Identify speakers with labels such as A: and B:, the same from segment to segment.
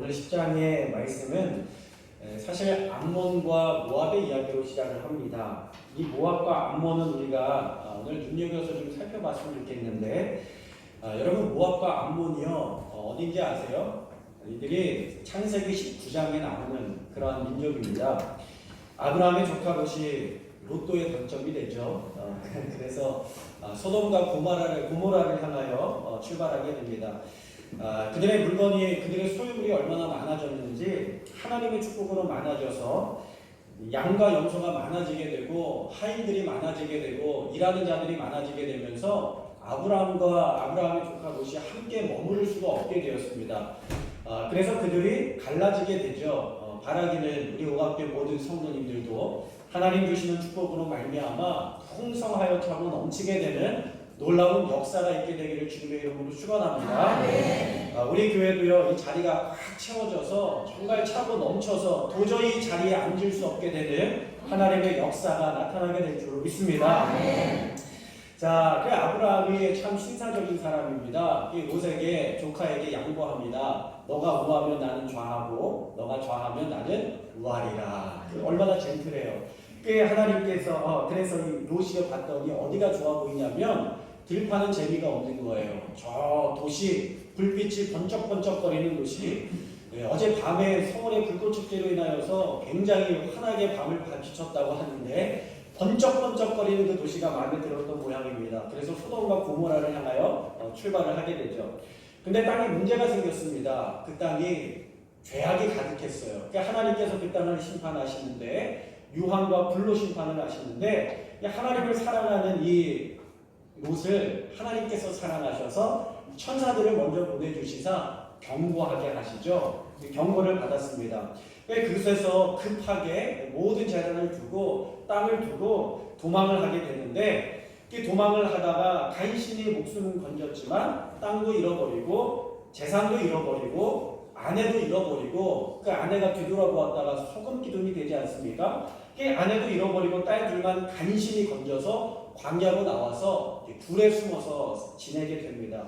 A: 오늘 10장의 말씀은 사실 암몬과 모압의 이야기로 시작을 합니다. 이 모압과 암몬은 우리가 오늘 눈여겨서 좀 살펴봤으면 좋겠는데 여러분 모압과 암몬이요 어딘지 아세요? 이들이 창세기 19장에 나오는 그러한 민족입니다. 아브라함의 조카 롯이 로또의 당첨이 되죠. 그래서 소돔과 고모라를 향하여 출발하게 됩니다. 그들의 물건이, 그들의 소유물이 얼마나 많아졌는지 하나님의 축복으로 많아져서 양과 염소가 많아지게 되고 하인들이 많아지게 되고 일하는 자들이 많아지게 되면서 아브라함의 조카 롯이 함께 머무를 수가 없게 되었습니다. 그래서 그들이 갈라지게 되죠. 바라기는 우리 오각교 모든 성도님들도 하나님 주시는 축복으로 말미암아 풍성하여 차고 넘치게 되는 놀라운 역사가 있게 되기를 주님의 이름으로 축원합니다. 우리 교회도요 이 자리가 꽉 채워져서 정말 차고 넘쳐서 도저히 자리에 앉을 수 없게 되는 하나님의 역사가 나타나게 될 줄 믿습니다. 자, 그 아브라함이 참 신사적인 사람입니다. 이 롯에게 조카에게 양보합니다. 너가 우하면 나는 좌하고 너가 좌하면 나는 우하리라. 얼마나 젠틀해요. 그 하나님께서 그래서 이 롯이 봤더니 어디가 좋아 보이냐면 들파는 재미가 없는 거예요. 저 도시 불빛이 번쩍번쩍거리는 도시 어젯밤에 성원의 불꽃 축제로 인하여서 굉장히 환하게 밤을 비췄다고 하는데 번쩍번쩍거리는 그 도시가 마음에 들었던 모양입니다. 그래서 소돔과 고모라를 향하여 출발을 하게 되죠. 근데 땅에 문제가 생겼습니다. 그 땅이 죄악이 가득했어요. 그러니까 하나님께서 그 땅을 심판하시는데 유황과 불로 심판을 하시는데 하나님을 사랑하는 이 롯을 하나님께서 사랑하셔서 천사들을 먼저 보내주시사 경고하게 하시죠. 경고를 받았습니다. 그곳에서 급하게 모든 재산을 두고 땅을 두고 도망을 하게 되는데 도망을 하다가 간신히 목숨은 건졌지만 땅도 잃어버리고 재산도 잃어버리고 아내도 잃어버리고 그 아내가 뒤돌아보았다가 소금 기둥이 되지 않습니까? 그 아내도 잃어버리고 딸 둘만 간신히 건져서 광야로 나와서 굴에 숨어서 지내게 됩니다.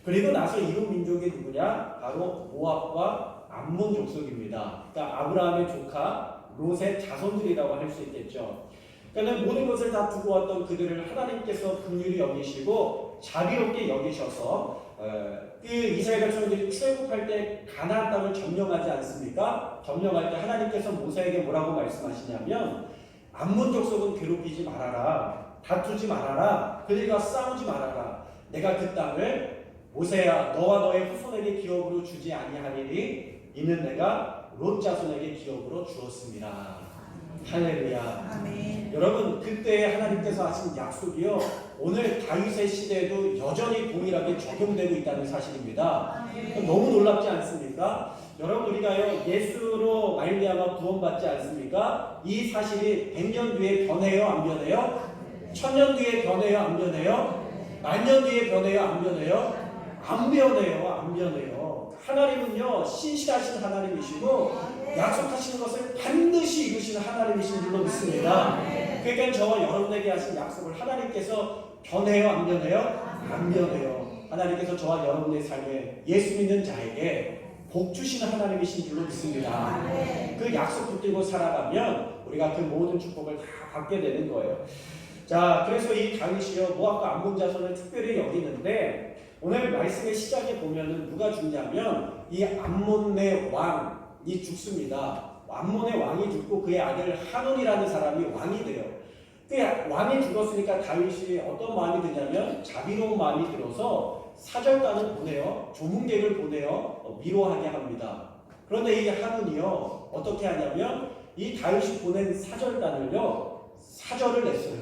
A: 그리고 나서 이룬 민족이 누구냐? 바로 모압과 암몬 족속입니다. 그러니까 아브라함의 조카 롯의 자손들이라고 할 수 있겠죠. 그러니까 모든 것을 다 두고 왔던 그들을 하나님께서 긍휼히 여기시고 자비롭게 여기셔서 그 이스라엘 백성들이 출애굽할 때 가나안 땅을 점령하지 않습니까? 점령할 때 하나님께서 모세에게 뭐라고 말씀하시냐면 암몬 족속은 괴롭히지 말아라, 다투지 말아라, 그들과 싸우지 말아라. 내가 그 땅을 모세야 너와 너의 후손에게 기업으로 주지 아니하리니 이는 내가 롯 자손에게 기업으로 주었습니다. 할렐루야. 아멘. 여러분 그때 하나님께서 하신 약속이요 오늘 다윗의 시대에도 여전히 동일하게 적용되고 있다는 사실입니다. 아멘. 너무 놀랍지 않습니까? 여러분 우리가요 예수로 말미암아 구원받지 않습니까? 이 사실이 100년 뒤에 변해요 안 변해요? 1000년 뒤에 변해요 안 변해요? 만년 뒤에 변해요 안 변해요? 안 변해요 안 변해요. 하나님은요 신실하신 하나님이시고 약속하시는 것을 반드시 이루시는 하나님이신 줄로 믿습니다. 그러니까 저와 여러분에게 하신 약속을 하나님께서 변해요 안 변해요? 안 변해요. 하나님께서 저와 여러분의 삶에 예수 믿는 자에게 복 주시는 하나님이신 줄로 믿습니다. 그 약속 붙들고 살아가면 우리가 그 모든 축복을 다 받게 되는 거예요. 자, 그래서 이 다윗이요 모압과 암몬 자손을 특별히 여기는데 오늘 말씀의 시작에 보면은 누가 죽냐면 이 암몬의 왕이 죽습니다. 암몬의 왕이 죽고 그의 아들 하논이라는 사람이 왕이 돼요. 그 왕이 죽었으니까 다윗이 어떤 마음이 드냐면 자비로운 마음이 들어서 사절단을 보내요. 조문객을 보내요. 위로하게 합니다. 그런데 이 하논이요 어떻게 하냐면 이 다윗이 보낸 사절단을요 사절을 냈어요.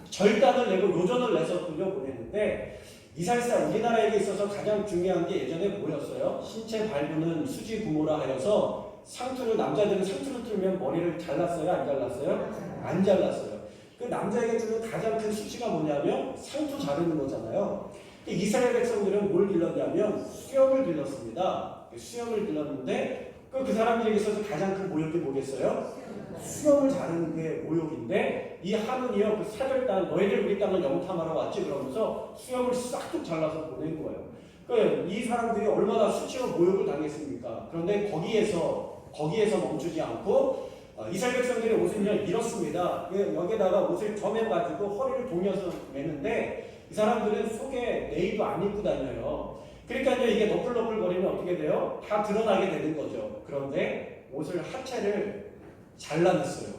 A: 절단을 내고 요전을 내서 돌려보내는데 이사야서 우리나라에게 있어서 가장 중요한 게 예전에 뭐였어요? 신체 발부는 수지 부모라 하여서 상투를 남자들은 상투를 틀면 머리를 잘랐어요? 안 잘랐어요? 안 잘랐어요. 그 남자에게 주는 가장 큰 수치가 뭐냐면 상투 자르는 거잖아요. 이스라엘 백성들은 뭘 들렀냐면 수염을 들렀습니다. 수염을 들렀는데 그 사람들에게 있어서 가장 큰 모욕이 뭐겠어요? 수염을 자르는 게 모욕인데 이 하논이요 그 사절단 너희들 우리 땅을 영탐하러 왔지 그러면서 수염을 싹둑 잘라서 보낸 거예요. 그러니까 이 사람들이 얼마나 수치로 모욕을 당했습니까? 그런데 거기에서 멈추지 않고 이스라엘 백성들이 옷을 잃었습니다. 여기에다가 옷을 점해가지고 허리를 동여서 매는데 이 사람들은 속에 네이도 안 입고 다녀요. 그러니까요, 이게 너플너플거리면 어떻게 돼요? 다 드러나게 되는 거죠. 그런데 옷을 하체를 잘라냈어요.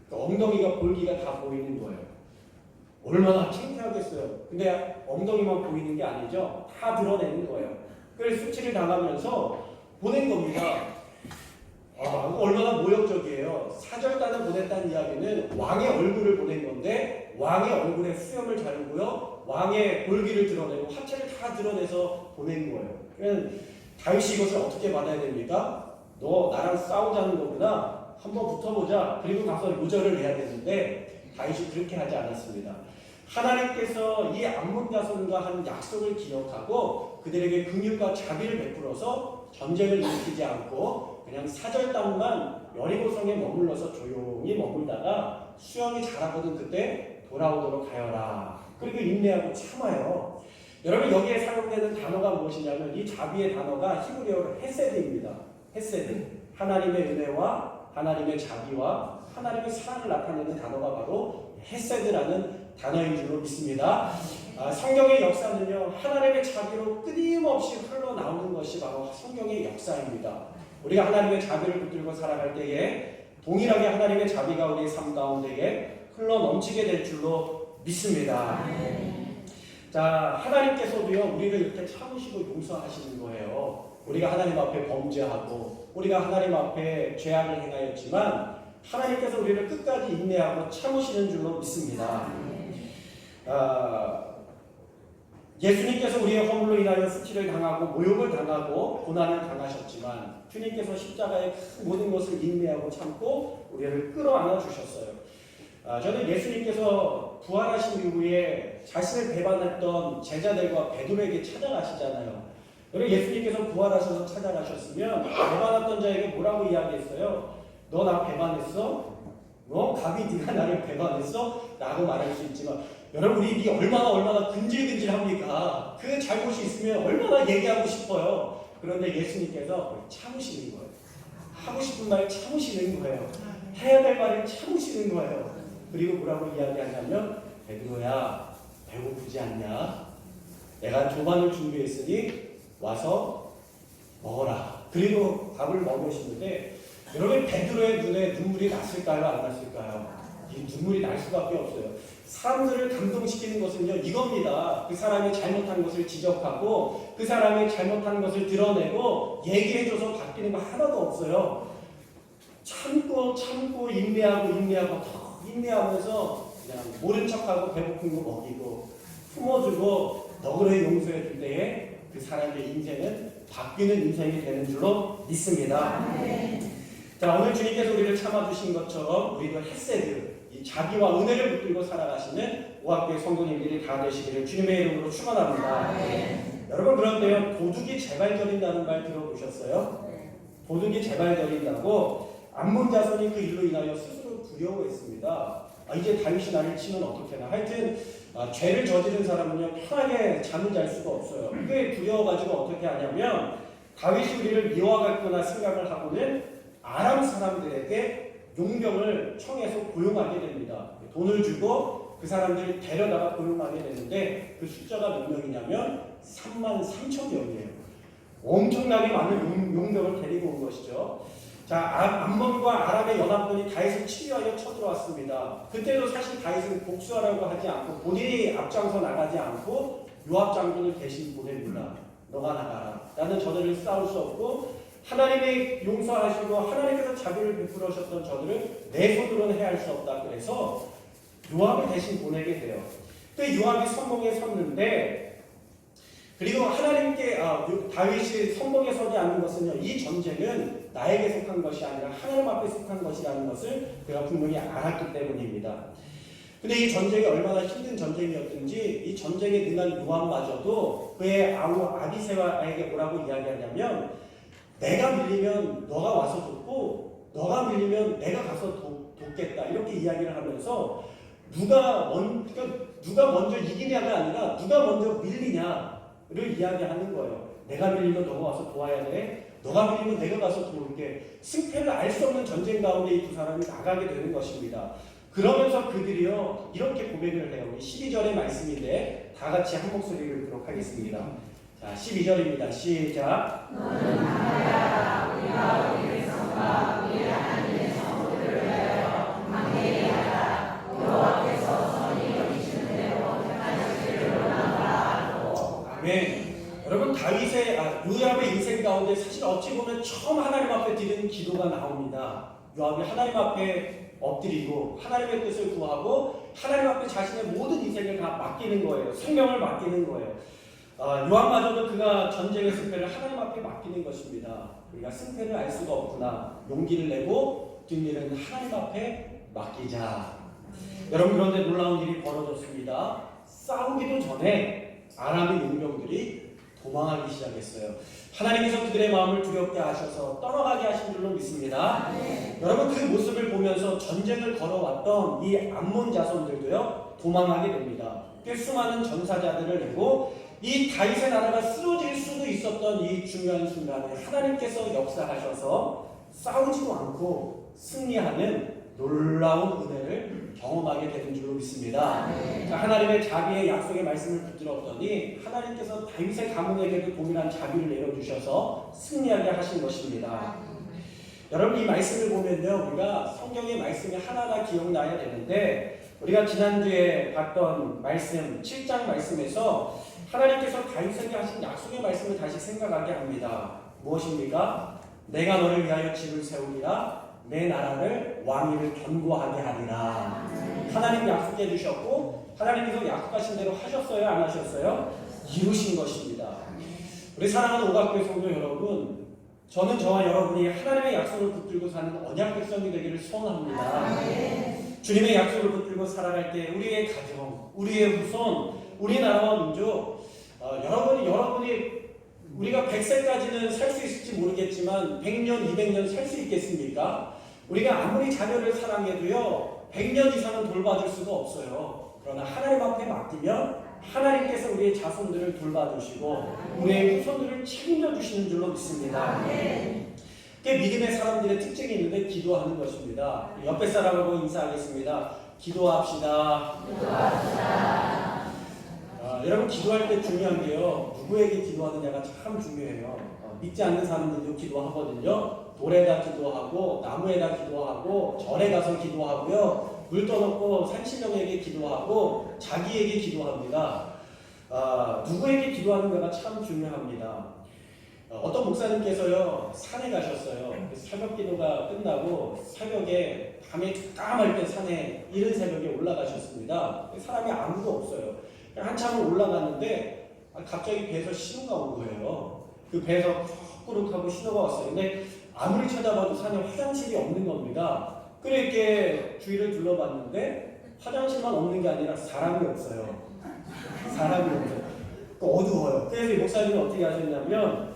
A: 그러니까 엉덩이가 볼기가 다 보이는 거예요. 얼마나 창피하겠어요. 근데 엉덩이만 보이는 게 아니죠. 다 드러내는 거예요. 그래서 수치를 당하면서 보낸 겁니다. 얼마나 모욕적이에요. 사절단을 보냈다는 이야기는 왕의 얼굴을 보낸 건데 왕의 얼굴에 수염을 자르고요. 왕의 볼기를 드러내고 하체를 다 드러내서 보낸 거예요. 그러니까 다윗이 이것을 어떻게 받아야 됩니까? 너 나랑 싸우자는 거구나. 한번 붙어보자. 그리고 가서 요절을 해야 되는데 다윗이 그렇게 하지 않았습니다. 하나님께서 이 암몬 자손과 한 약속을 기억하고 그들에게 긍휼과 자비를 베풀어서 전쟁을 일으키지 않고 그냥 사절단만 여리고성에 머물러서 조용히 머물다가 수염이 자라거든 그때 돌아오도록 하여라. 그리고 인내하고 참아요. 여러분 여기에 사용되는 단어가 무엇이냐면 이 자비의 단어가 히브리어로 헤세드입니다. 헤세드. 하나님의 은혜와 하나님의 자비와 하나님의 사랑을 나타내는 단어가 바로 헤세드라는 단어인 줄로 믿습니다. 성경의 역사는요 하나님의 자비로 끊임없이 흘러나오는 것이 바로 성경의 역사입니다. 우리가 하나님의 자비를 붙들고 살아갈 때에 동일하게 하나님의 자비가 우리의 삶 가운데에 흘러넘치게 될 줄로 믿습니다. 자, 하나님께서도요 우리를 이렇게 참으시고 용서하시는 거예요. 우리가 하나님 앞에 범죄하고 우리가 하나님 앞에 죄악을 행하였지만 하나님께서 우리를 끝까지 인내하고 참으시는 줄로 믿습니다. 예수님께서 우리의 허물로 인하여 수치를 당하고 모욕을 당하고 고난을 당하셨지만 주님께서 십자가의 모든 것을 인내하고 참고 우리를 끌어안아 주셨어요. 저는 예수님께서 부활하신 이후에 자신을 배반했던 제자들과 베드로에게 찾아가시잖아요. 여러분 예수님께서 부활하셔서 찾아가셨으면 배반했던 자에게 뭐라고 이야기했어요? 너 나 배반했어? 감히 네가 나를 배반했어? 라고 말할 수 있지만 여러분 우리 얼마나 근질근질합니까? 그 잘못이 있으면 얼마나 얘기하고 싶어요. 그런데 예수님께서 참으시는 거예요. 하고 싶은 말 참으시는 거예요. 해야 될 말을 참으시는 거예요. 그리고 뭐라고 이야기하냐면 베드로야 배고프지 않냐? 내가 조반을 준비했으니 와서 먹어라. 그리고 밥을 먹으시는데 여러분 베드로의 눈에 눈물이 났을까요? 안 났을까요? 이 눈물이 날 수밖에 없어요. 사람들을 감동시키는 것은요 이겁니다. 그 사람이 잘못한 것을 지적하고 그 사람이 잘못한 것을 드러내고 얘기해줘서 바뀌는 거 하나도 없어요. 참고 인내하고 더 인내하면서 그냥 모른 척하고 배고픈 거 먹이고 품어주고 너그러이 용서해줄 때에 그 사람의 인생은 바뀌는 인생이 되는 줄로 믿습니다. 자, 오늘 주님께서 우리를 참아주신 것처럼 우리도 헤세드, 이 자비와 은혜를 붙들고 살아가시는 오학교의 성도님들이 다 되시기를 주님의 이름으로 축원합니다. 여러분 그런데요 도둑이 재발저린다는 말 들어보셨어요? 도둑이 재발저린다고 암몬 자손이 그 일로 인하여 스스로 두려워했습니다. 이제 다윗이 나를 치면 어떡하나. 하여튼 죄를 저지른 사람은요 편하게 잠을 잘 수가 없어요. 그게 두려워가지고 어떻게 하냐면 다윗이 우리를 미워하겠구나 생각을 하고는 아람 사람들에게 용병을 청해서 고용하게 됩니다. 돈을 주고 그 사람들이 데려다가 고용하게 되는데 그 숫자가 몇 명이냐면 33,000명이에요. 엄청나게 많은 용병을 데리고 온 것이죠. 자, 암몬과 아람의 연합군이 다윗을 치유하여 쳐들어왔습니다. 그때도 사실 다윗은 복수하라고 하지 않고 본인이 앞장서 나가지 않고 요압 장군을 대신 보냅니다. 너가 나가라. 나는 저들을 싸울 수 없고 하나님이 용서하시고 하나님께서 자비를 베풀으셨던 저들을 내 손으로는 해야 할 수 없다. 그래서 요압을 대신 보내게 돼요. 또 요압이 선봉에 섰는데 그리고 하나님께 다윗이 선봉에 서지 않는 것은요 이 전쟁은 나에게 속한 것이 아니라 하나님 앞에 속한 것이라는 것을 그가 분명히 알았기 때문입니다. 근데 이 전쟁이 얼마나 힘든 전쟁이었든지 이 전쟁에 능한 요압마저도 그의 아우 아비새와에게 뭐라고 이야기하냐면 내가 밀리면 너가 와서 돕고 너가 밀리면 내가 가서 돕겠다 이렇게 이야기를 하면서 누가 먼저 이기냐가 아니라 누가 먼저 밀리냐 이야기하는 거예요. 내가 밀리면 너가 와서 도와야 돼. 너가 밀리면 내가 가서 도울게. 승패를 알 수 없는 전쟁 가운데 이 두 사람이 나가게 되는 것입니다. 그러면서 그들이요 이렇게 고백을 해요. 12절의 말씀인데 다 같이 한 목소리를 읽도록 하겠습니다. 자, 12절입니다. 시작. 너는 강하여라. 우리가 우리의 성과 우리의 하나님의 성도들을 위하여 강하게 하라. 여호와께서 선히 여기시는 대로 행하시기를 원하노라. 아멘. 여러분 다윗의 요압의 인생 가운데 사실 어찌 보면 처음 하나님 앞에 드리는 기도가 나옵니다. 요압이 하나님 앞에 엎드리고 하나님의 뜻을 구하고 하나님 앞에 자신의 모든 인생을 다 맡기는 거예요. 생명을 맡기는 거예요. 요압마저도 그가 전쟁의 승패를 하나님 앞에 맡기는 것입니다. 우리가 승패를 알 수가 없구나. 용기를 내고 뒷일은 하나님 앞에 맡기자. 여러분 그런데 놀라운 일이 벌어졌습니다. 싸우기도 전에 아람의 용병들이 도망하기 시작했어요. 하나님께서 그들의 마음을 두렵게 하셔서 떠나가게 하신 줄로 믿습니다. 여러분 그 모습을 보면서 전쟁을 걸어왔던 이 암몬 자손들도요 도망하게 됩니다. 꽤 수많은 전사자들을 내고 이 다윗의 나라가 쓰러질 수도 있었던 이 중요한 순간에 하나님께서 역사하셔서 싸우지도 않고 승리하는 놀라운 은혜를 경험하게 되는 줄로 믿습니다. 하나님의 자비의 약속의 말씀을 붙들었더니 하나님께서 다윗의 가문에게도 동일한 자비를 내려주셔서 승리하게 하신 것입니다. 여러분 이 말씀을 보면요 우리가 성경의 말씀이 하나가 기억나야 되는데 우리가 지난주에 봤던 말씀 7장 말씀에서 하나님께서 다윗에게 하신 약속의 말씀을 다시 생각하게 합니다. 무엇입니까? 내가 너를 위하여 집을 세우리라. 내 나라를 왕위를 견고하게 하리라. 하나님 약속해 주셨고 하나님께서 약속하신 대로 하셨어요? 안 하셨어요? 이루신 것입니다. 우리 사랑하는 오각교회 성도 여러분, 저는 저와 여러분이 하나님의 약속을 붙들고 사는 언약 백성이 되기를 소원합니다. 주님의 약속을 붙들고 살아갈 때 우리의 가정, 우리의 후손, 우리나라와 민족, 여러분이 우리가 100세까지는 살 수 있을지 모르겠지만 100년, 200년 살 수 있겠습니까? 우리가 아무리 자녀를 사랑해도요 100년 이상은 돌봐줄 수가 없어요. 그러나 하나님 앞에 맡기면 하나님께서 우리의 자손들을 돌봐주시고 우리의 후손들을 책임져 주시는 줄로 믿습니다. 그게 믿음의 사람들의 특징이 있는데 기도하는 것입니다. 옆에 사람하고 인사하겠습니다. 기도합시다. 여러분 기도할 때 중요한 게요 누구에게 기도하느냐가 참 중요해요. 믿지 않는 사람들도 기도하거든요. 돌에다 기도하고 나무에다 기도하고 절에 가서 기도하고요 물 떠놓고 산신령에게 기도하고 자기에게 기도합니다. 누구에게 기도하는가가 참 중요합니다. 어떤 목사님께서요 산에 가셨어요. 새벽 기도가 끝나고 새벽에 밤에 깜깜할 때 산에 이른 새벽에 올라가셨습니다. 사람이 아무도 없어요. 한참을 올라갔는데 갑자기 배에서 신호가 온 거예요. 그 배에서 꾸룩하고 신호가 왔어요. 근데 아무리 찾아봐도 산에 화장실이 없는 겁니다. 그렇게 주위를 둘러봤는데 화장실만 없는 게 아니라 사람이 없어요. 사람이 없어요. 어두워요. 그래서 이 목사님이 어떻게 하셨냐면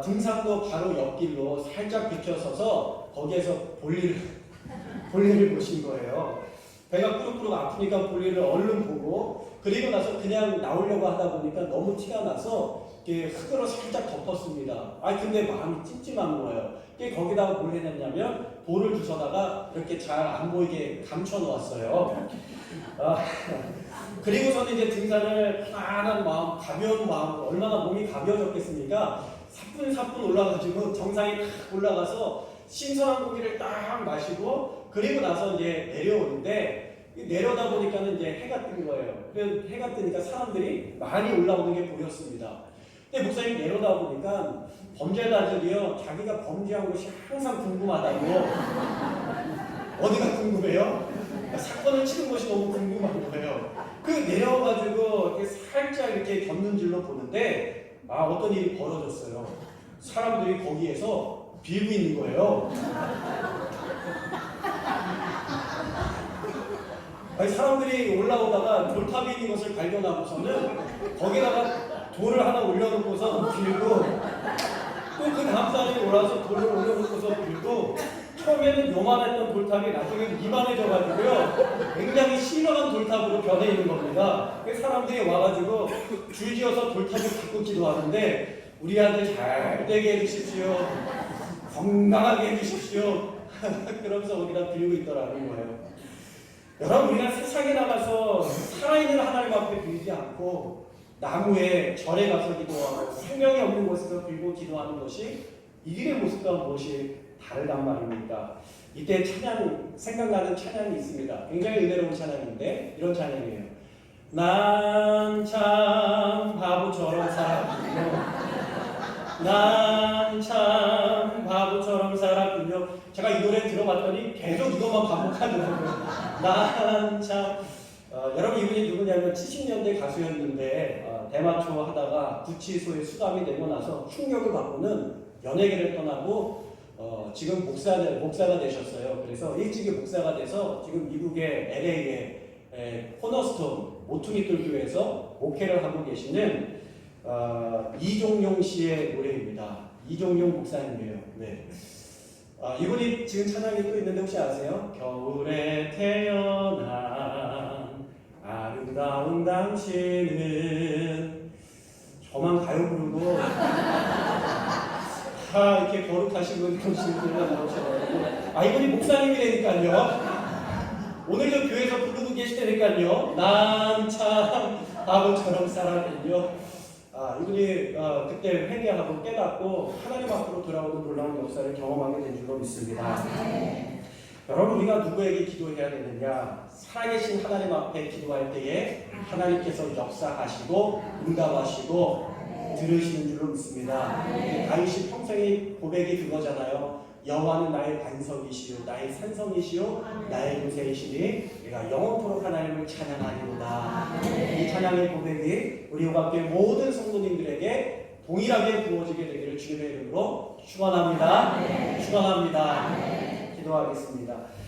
A: 등산로 바로 옆길로 살짝 비켜서서 거기에서 볼일을 보신 거예요. 배가 꾸룩꾸룩 아프니까 볼일을 얼른 보고 그리고 나서 그냥 나오려고 하다 보니까 너무 티가 나서 흙으로 살짝 덮었습니다. 근데 마음이 찜찜한 거예요. 거기다가 뭘 해냈냐면 볼을 주워다가 이렇게 잘 안 보이게 감춰 놓았어요. 그리고서는 이제 등산을 편안한 마음, 가벼운 마음, 얼마나 몸이 가벼워졌겠습니까? 사뿐사뿐 올라가지고 정상에 딱 올라가서 신선한 공기를 딱 마시고 그리고 나서 이제 내려오는데 내려다 보니까는 이제 해가 뜬 거예요. 그래서 해가 뜨니까 사람들이 많이 올라오는 게 보였습니다. 근데 목사님 내려다 보니까 범죄자들이요 자기가 범죄한 것이 항상 궁금하다고. 어디가 궁금해요? 사건을 치는 것이 너무 궁금한 거예요. 그 내려와가지고 이렇게 살짝 이렇게 걷는줄로 보는데 어떤 일이 벌어졌어요. 사람들이 거기에서 빌고 있는 거예요. 사람들이 올라오다가 돌탑이 있는 것을 발견하고서는 거기다가 돌을 하나 올려놓고서 빌고 또 그 다음 사람이 올라와서 돌을 올려놓고서 빌고 처음에는 요만했던 돌탑이 나중에는 이만해져가지고요. 굉장히 심각한 돌탑으로 변해 있는 겁니다. 그래서 사람들이 와가지고 줄지어서 돌탑을 자꾸 기도하는데 우리 아들 잘 되게 해주십시오. 건강하게 해주십시오. 그러면서 우리가 빌고 있더라는 거예요. 여러분, 우리가 세상에 나가서 살아있는 하나님 앞에 빌지 않고 나무에 절에 가서 기도하고 생명이 없는 곳에서 빌고 기도하는 것이 이 길의 모습과 무엇이 다르단 말입니까? 이때 찬양, 생각나는 찬양이 있습니다. 굉장히 은혜로운 찬양인데 이런 찬양이에요. 난 참 바보처럼 살았군요. 난 참 바보처럼 살았군요. 제가 이 노래 들어봤더니 계속 이것만 반복하더라고요. 난 참 여러분, 이분이 누구냐면 70년대 가수였는데 대마초 하다가 구치소에 수감이 되고 나서 충격을 받고는 연예계를 떠나고 지금 목사가 되셨어요. 그래서 일찍이 목사가 돼서 지금 미국의 LA의 코너스톤 모퉁이돌 교회에서 목회를 하고 계시는 이종용 씨의 노래입니다. 이종용 목사님이에요. 네. 이분이 지금 찬양이 또 있는데 혹시 아세요? 겨울에 태어난 아름다운 당신은, 저만 가요 부르고 다 이렇게 거룩하신 분들이 나오셔가지고 이분이 목사님이라니까요. 오늘도 교회에서 부르고 계시다니까요. 난 참 바보처럼 살았군요. 이분이 그때 회개하고 깨닫고 하나님 앞으로 돌아오는 놀라운 역사를 경험하게 된 줄로 믿습니다. 여러분, 우리가 누구에게 기도해야 되느냐? 살아계신 하나님 앞에 기도할 때에 하나님께서 역사하시고 응답하시고 들으시는 줄로 믿습니다. 다윗이 평생의 고백이 그거잖아요. 여호와는 나의 반석이시요 나의 산성이시요 나의 요새이시니 내가 영원토록 하나님을 찬양하리로다. 이 찬양의 고백이 우리와 함께 모든 성도님들에게 동일하게 부어지게 되기를 주님의 이름으로 축원합니다. 축원합니다. 기도하겠습니다.